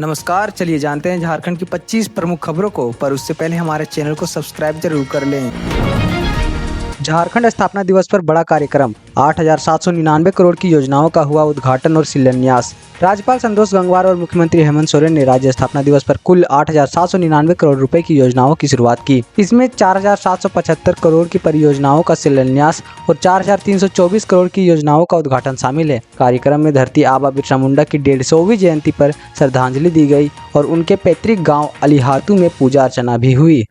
नमस्कार, चलिए जानते हैं झारखंड की 25 प्रमुख खबरों को, पर उससे पहले हमारे चैनल को सब्सक्राइब जरूर कर लें। झारखंड स्थापना दिवस पर बड़ा कार्यक्रम, 8,799 करोड़ की योजनाओं का हुआ उद्घाटन और शिलान्यास। राज्यपाल संतोष गंगवार और मुख्यमंत्री हेमंत सोरेन ने राज्य स्थापना दिवस पर कुल 8,799 करोड़ रुपए की योजनाओं की शुरुआत की। इसमें 4,775 करोड़ की परियोजनाओं का शिलान्यास और 4,324 करोड़ की योजनाओं का उद्घाटन शामिल है। कार्यक्रम में धरती आबा बिरसा मुंडा की 150वीं जयंती पर श्रद्धांजलि दी गई और उनके पैतृक गाँव अलीहातू में पूजा अर्चना भी हुई।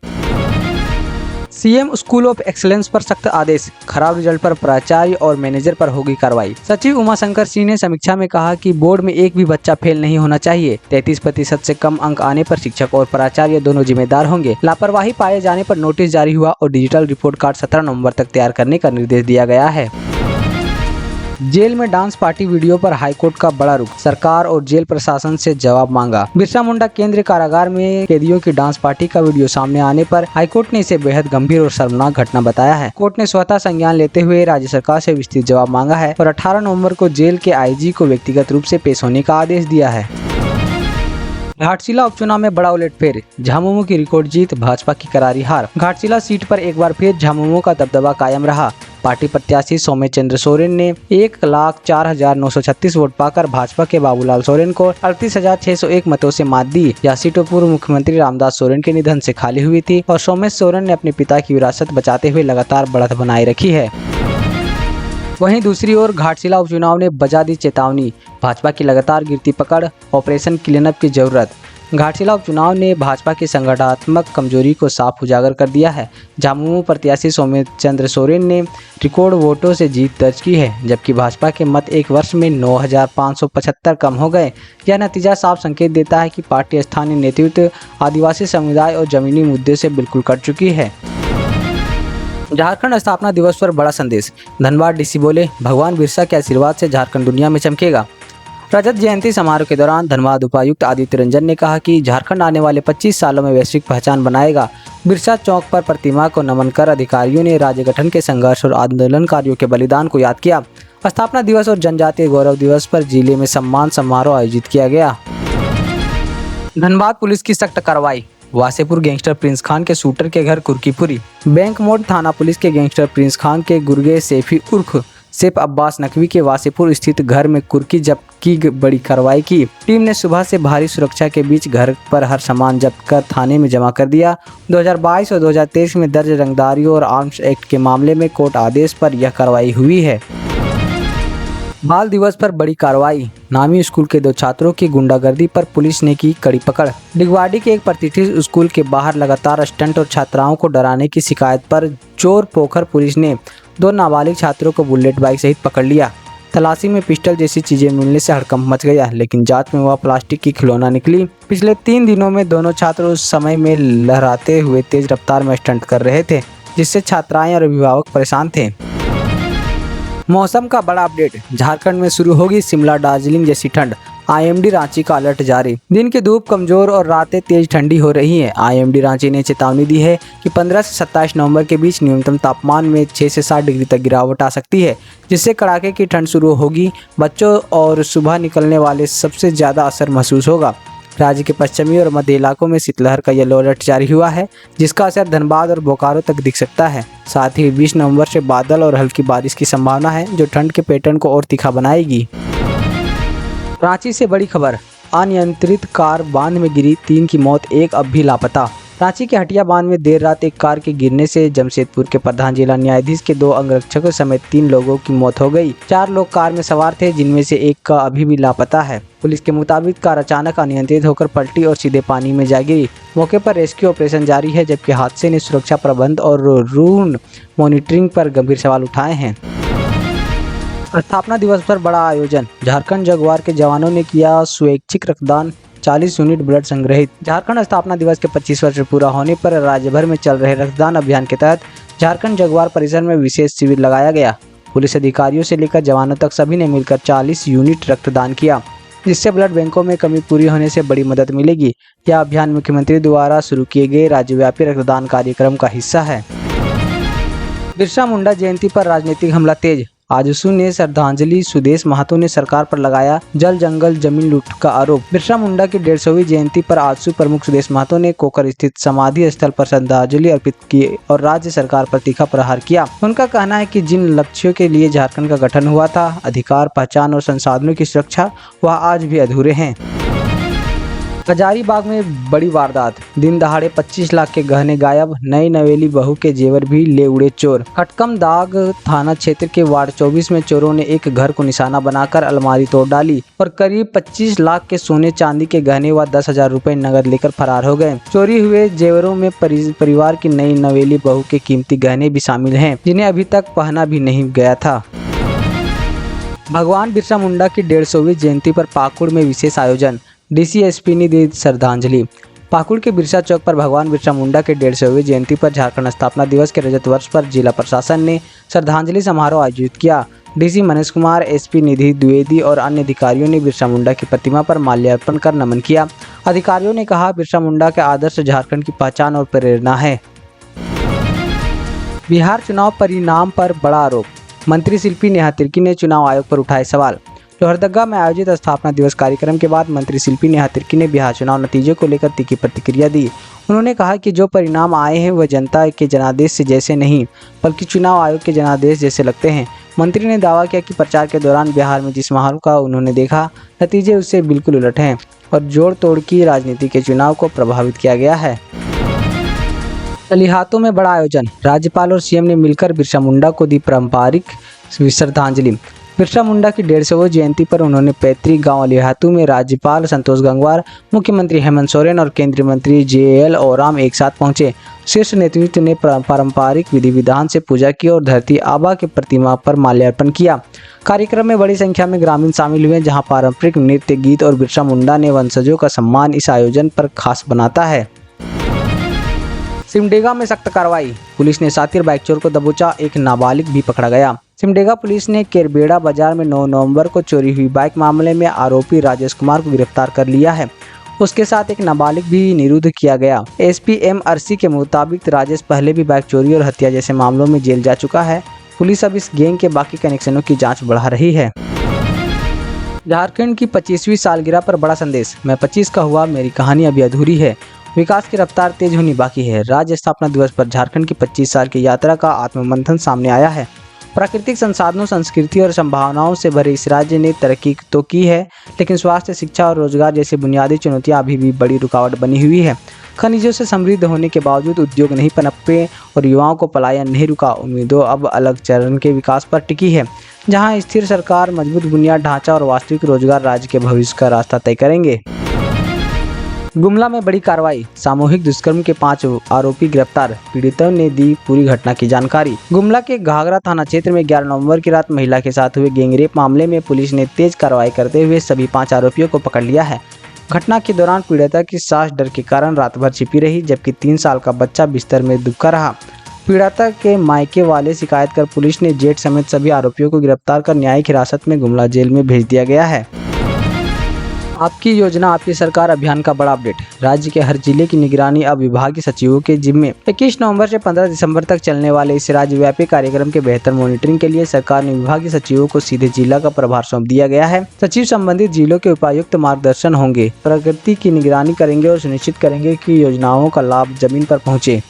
सीएम स्कूल ऑफ एक्सीलेंस पर सख्त आदेश, खराब रिजल्ट पर प्राचार्य और मैनेजर पर होगी कार्रवाई। सचिव उमाशंकर सिंह ने समीक्षा में कहा कि बोर्ड में एक भी बच्चा फेल नहीं होना चाहिए। 33% से कम अंक आने पर शिक्षक और प्राचार्य दोनों जिम्मेदार होंगे। लापरवाही पाए जाने पर नोटिस जारी हुआ और डिजिटल रिपोर्ट कार्ड 17 नवंबर तक तैयार करने का निर्देश दिया गया है। जेल में डांस पार्टी वीडियो पर हाईकोर्ट का बड़ा रुख, सरकार और जेल प्रशासन से जवाब मांगा। बिरसा मुंडा केंद्रीय कारागार में कैदियों की डांस पार्टी का वीडियो सामने आने पर हाईकोर्ट ने इसे बेहद गंभीर और शर्मनाक घटना बताया है। कोर्ट ने स्वतः संज्ञान लेते हुए राज्य सरकार से विस्तृत जवाब मांगा है और 18 नवंबर को जेल के आईजी को व्यक्तिगत रूप से पेश होने का आदेश दिया है। घाटशिला उपचुनाव में बड़ा उलटफेर, झामुमो की रिकॉर्ड जीत, भाजपा की करारी हार। घाटशिला सीट पर एक बार फिर झामुमो का दबदबा कायम रहा। पार्टी प्रत्याशी सौम्यचंद्र सोरेन ने 1,04,936 वोट पाकर भाजपा के बाबूलाल सोरेन को 38,601 मतों से मात दी। यह सीट पूर्व मुख्यमंत्री रामदास सोरेन के निधन से खाली हुई थी और सौम्य सोरेन ने अपने पिता की विरासत बचाते हुए लगातार बढ़त बनाए रखी है। वहीं दूसरी ओर घाटशिला उपचुनाव ने बजा दी चेतावनी, भाजपा की लगातार गिरती पकड़, ऑपरेशन क्लीनअप की जरूरत। घाटशिला उपचुनाव ने भाजपा की संगठनात्मक कमजोरी को साफ उजागर कर दिया है। झामुमो प्रत्याशी सौम्यचंद्र सोरेन ने रिकॉर्ड वोटों से जीत दर्ज की है, जबकि भाजपा के मत एक वर्ष में 9,575 कम हो गए। यह नतीजा साफ संकेत देता है कि पार्टी स्थानीय नेतृत्व, आदिवासी समुदाय और जमीनी मुद्दे से बिल्कुल कट चुकी है। झारखंड स्थापना दिवस पर बड़ा संदेश, धनबाद डीसी बोले, भगवान बिरसा के आशीर्वाद से झारखंड दुनिया में चमकेगा। रजत जयंती समारोह के दौरान धनबाद उपायुक्त आदित्य रंजन ने कहा कि झारखंड आने वाले 25 सालों में वैश्विक पहचान बनाएगा। बिरसा चौक पर प्रतिमा को नमन कर अधिकारियों ने राज्य गठन के संघर्ष और आंदोलनकारियों के बलिदान को याद किया। स्थापना दिवस और जनजातीय गौरव दिवस पर जिले में सम्मान समारोह आयोजित किया गया। धनबाद पुलिस की सख्त कार्रवाई, वासेपुर गैंगस्टर प्रिंस खान के शूटर के घर कुर्कीपुरी। बैंक मोड़ थाना पुलिस के गैंगस्टर प्रिंस खान के गुर्गे सेफी उर्फ सेफ अब्बास नकवी के वासेपुर स्थित घर में कुर्की जब्त की बड़ी कार्रवाई की। टीम ने सुबह से भारी सुरक्षा के बीच घर पर हर सामान जब्त कर थाने में जमा कर दिया। 2022 और 2023 में दर्ज रंगदारी और आर्म्स एक्ट के मामले में कोर्ट आदेश पर यह कार्रवाई हुई है। बाल दिवस पर बड़ी कार्रवाई, नामी स्कूल के 2 छात्रों की गुंडागर्दी पर पुलिस ने की कड़ी पकड़। डिगवाड़ी के एक प्रतिष्ठित स्कूल के बाहर लगातार स्टंट और छात्राओं को डराने की शिकायत पर चोर पोखर पुलिस ने 2 नाबालिग छात्रों को बुलेट बाइक सहित पकड़ लिया। तलाशी में पिस्टल जैसी चीजें मिलने से हड़कंप मच गया, लेकिन जांच में वह प्लास्टिक की खिलौना निकली। पिछले 3 दिनों में दोनों छात्र उस समय में लहराते हुए तेज रफ्तार में स्टंट कर रहे थे, जिससे छात्राएं और अभिभावक परेशान थे। मौसम का बड़ा अपडेट, झारखंड में शुरू होगी शिमला दार्जिलिंग जैसी ठंड। आईएमडी रांची का अलर्ट जारी, दिन की धूप कमजोर और रातें तेज ठंडी हो रही हैं। आईएमडी रांची ने चेतावनी दी है कि 15 से 27 नवंबर के बीच न्यूनतम तापमान में 6 से 7 डिग्री तक गिरावट आ सकती है, जिससे कड़ाके की ठंड शुरू होगी। बच्चों और सुबह निकलने वाले सबसे ज़्यादा असर महसूस होगा। राज्य के पश्चिमी और मध्य इलाकों में शीतलहर का येलो अलर्ट जारी हुआ है, जिसका असर धनबाद और बोकारो तक दिख सकता है। साथ ही 20 नवंबर से बादल और हल्की बारिश की संभावना है, जो ठंड के पैटर्न को और तीखा बनाएगी। रांची से बड़ी खबर, अनियंत्रित कार बांध में गिरी, 3 की मौत, 1 अब भी लापता। रांची के हटिया बांध में देर रात एक कार के गिरने से जमशेदपुर के प्रधान जिला न्यायाधीश के 2 अंगरक्षकों समेत 3 लोगों की मौत हो गई। 4 लोग कार में सवार थे, जिनमें से 1 का अभी भी लापता है। पुलिस के मुताबिक कार अचानक अनियंत्रित होकर पलटी और सीधे पानी में जा गिरी। मौके पर रेस्क्यू ऑपरेशन जारी है, जबकि हादसे ने सुरक्षा प्रबंध और रूट मॉनिटरिंग पर गंभीर सवाल उठाए हैं। स्थापना दिवस पर बड़ा आयोजन, झारखंड जगुआर के जवानों ने किया स्वैच्छिक रक्तदान, 40 यूनिट ब्लड संग्रहित। झारखंड स्थापना दिवस के 25 वर्ष पूरा होने पर राज्य भर में चल रहे रक्तदान अभियान के तहत झारखंड जगुआर परिसर में विशेष शिविर लगाया गया। पुलिस अधिकारियों से लेकर जवानों तक सभी ने मिलकर 40 यूनिट रक्तदान किया, जिससे ब्लड बैंकों में कमी पूरी होने से बड़ी मदद मिलेगी। यह अभियान मुख्यमंत्री द्वारा शुरू किए गए राज्यव्यापी रक्तदान कार्यक्रम का हिस्सा है। बिरसा मुंडा जयंती पर राजनीतिक हमला तेज, आजसू ने श्रद्धांजलि, सुदेश महतो ने सरकार पर लगाया जल जंगल जमीन लूट का आरोप। बिरसा मुंडा की 150वीं जयंती पर आजसू प्रमुख सुदेश महतो ने कोकर स्थित समाधि स्थल पर श्रद्धांजलि अर्पित की और राज्य सरकार पर तीखा प्रहार किया। उनका कहना है कि जिन लक्ष्यों के लिए झारखंड का गठन हुआ था, अधिकार, पहचान और संसाधनों की सुरक्षा, वह आज भी अधूरे हैं। हजारीबाग में बड़ी वारदात, दिन दहाड़े 25 लाख के गहने गायब, नई नवेली बहू के जेवर भी ले उड़े चोर। खटकमदाग थाना क्षेत्र के वार्ड 24 में चोरों ने एक घर को निशाना बनाकर अलमारी तोड़ डाली और करीब 25 लाख के सोने चांदी के गहने व 10,000 रुपए नगद लेकर फरार हो गए। चोरी हुए जेवरों में परिवार की नई नवेली बहू के कीमती गहने भी शामिल हैं, जिन्हें अभी तक पहना भी नहीं गया था। भगवान बिरसा मुंडा की 150वीं जयंती पर पाकुड़ में विशेष आयोजन, डीसीएसपी ने दी श्रद्धांजलि। पाकुड़ के बिरसा चौक पर भगवान बिरसा मुंडा के 150वीं जयंती पर झारखंड स्थापना दिवस के रजत वर्ष पर जिला प्रशासन ने श्रद्धांजलि समारोह आयोजित किया। डीसी मनीष कुमार, एसपी निधि द्विवेदी और अन्य अधिकारियों ने बिरसा मुंडा की प्रतिमा पर माल्यार्पण कर नमन किया। अधिकारियों ने कहा, बिरसा मुंडा के आदर्श झारखंड की पहचान और प्रेरणा है। बिहार चुनाव परिणाम पर बड़ा आरोप, मंत्री शिल्पी नेहा तिर्की ने चुनाव आयोग पर उठाए सवाल। लोहरदगा में आयोजित स्थापना दिवस कार्यक्रम के बाद मंत्री शिल्पी नेहा तिर्की ने बिहार चुनाव नतीजे को लेकर तीखी प्रतिक्रिया दी। उन्होंने कहा कि जो परिणाम आए हैं वह जनता के जनादेश से जैसे नहीं, बल्कि चुनाव आयोग के जनादेश जैसे लगते हैं। मंत्री ने दावा किया कि प्रचार के दौरान बिहार में जिस माहौल का उन्होंने देखा, नतीजे उससे बिल्कुल उलट हैं और जोड़ तोड़ की राजनीति के चुनाव को प्रभावित किया गया है। सलिहातों में बड़ा आयोजन, राज्यपाल और सीएम ने मिलकर बिरसा मुंडा को दी पारंपरिक श्रद्धांजलि। बिरसा मुंडा की 150वीं जयंती पर उन्होंने पैतृक गांव सलिहातू में राज्यपाल संतोष गंगवार, मुख्यमंत्री हेमंत सोरेन और केंद्रीय मंत्री जेएल ओराम एक साथ पहुंचे। शीर्ष नेतृत्व ने पारंपरिक विधि विधान से पूजा की और धरती आबा की प्रतिमा पर माल्यार्पण किया। कार्यक्रम में बड़ी संख्या में ग्रामीण शामिल हुए, जहां पारंपरिक नृत्य, गीत और बिरसा मुंडा ने वंशजों का सम्मान इस आयोजन पर खास बनाता है। सिमडेगा में सख्त कार्रवाई, पुलिस ने सातिर बाइक चोर को दबोचा, एक नाबालिग भी पकड़ा गया। सिमडेगा पुलिस ने केरबेड़ा बाजार में 9 नवंबर को चोरी हुई बाइक मामले में आरोपी राजेश कुमार को गिरफ्तार कर लिया है। उसके साथ एक नाबालिग भी निरुद्ध किया गया। एसपी एमआरसी के मुताबिक राजेश पहले भी बाइक चोरी और हत्या जैसे मामलों में जेल जा चुका है। पुलिस अब इस गैंग के बाकी कनेक्शनों की जाँच बढ़ा रही है। झारखंड की 25वीं सालगिरह पर बड़ा संदेश, मैं 25 का हुआ, मेरी कहानी अभी अधूरी है, विकास की रफ्तार तेज होनी बाकी है। राज्य स्थापना दिवस पर झारखंड की 25 साल की यात्रा का आत्ममंथन सामने आया है। प्राकृतिक संसाधनों, संस्कृति और संभावनाओं से भरे इस राज्य ने तरक्की तो की है, लेकिन स्वास्थ्य, शिक्षा और रोजगार जैसी बुनियादी चुनौतियां अभी भी बड़ी रुकावट बनी हुई है। खनिजों से समृद्ध होने के बावजूद उद्योग नहीं पनपे और युवाओं को पलायन नहीं रुका। उम्मीदों अब अलग चरण के विकास पर टिकी है, जहां स्थिर सरकार, मजबूत बुनियाद ढांचा और वास्तविक रोजगार राज्य के भविष्य का रास्ता तय करेंगे। गुमला में बड़ी कार्रवाई, सामूहिक दुष्कर्म के 5 आरोपी गिरफ्तार, पीड़ितों ने दी पूरी घटना की जानकारी। गुमला के घाघरा थाना क्षेत्र में 11 नवंबर की रात महिला के साथ हुए गैंगरेप मामले में पुलिस ने तेज कार्रवाई करते हुए सभी 5 आरोपियों को पकड़ लिया है। घटना के दौरान पीड़िता की सास डर के कारण रात भर छिपी रही, जबकि 3 साल का बच्चा बिस्तर में दुबका रहा। पीड़िता के मायके वाले शिकायत कर पुलिस ने जेठ समेत सभी आरोपियों को गिरफ्तार कर न्यायिक हिरासत में गुमला जेल में भेज दिया गया है। आपकी योजना आपकी सरकार अभियान का बड़ा अपडेट, राज्य के हर जिले की निगरानी अब विभागीय सचिवों के जिम्मे। 21 नवंबर से 15 दिसंबर तक चलने वाले इस राज्यव्यापी कार्यक्रम के बेहतर मॉनिटरिंग के लिए सरकार ने विभागीय सचिवों को सीधे जिला का प्रभार सौंप दिया गया है। सचिव संबंधित जिलों के उपायुक्त मार्गदर्शन होंगे, प्रगति की निगरानी करेंगे और सुनिश्चित करेंगे कि योजनाओं का लाभ जमीन पर पहुँचे।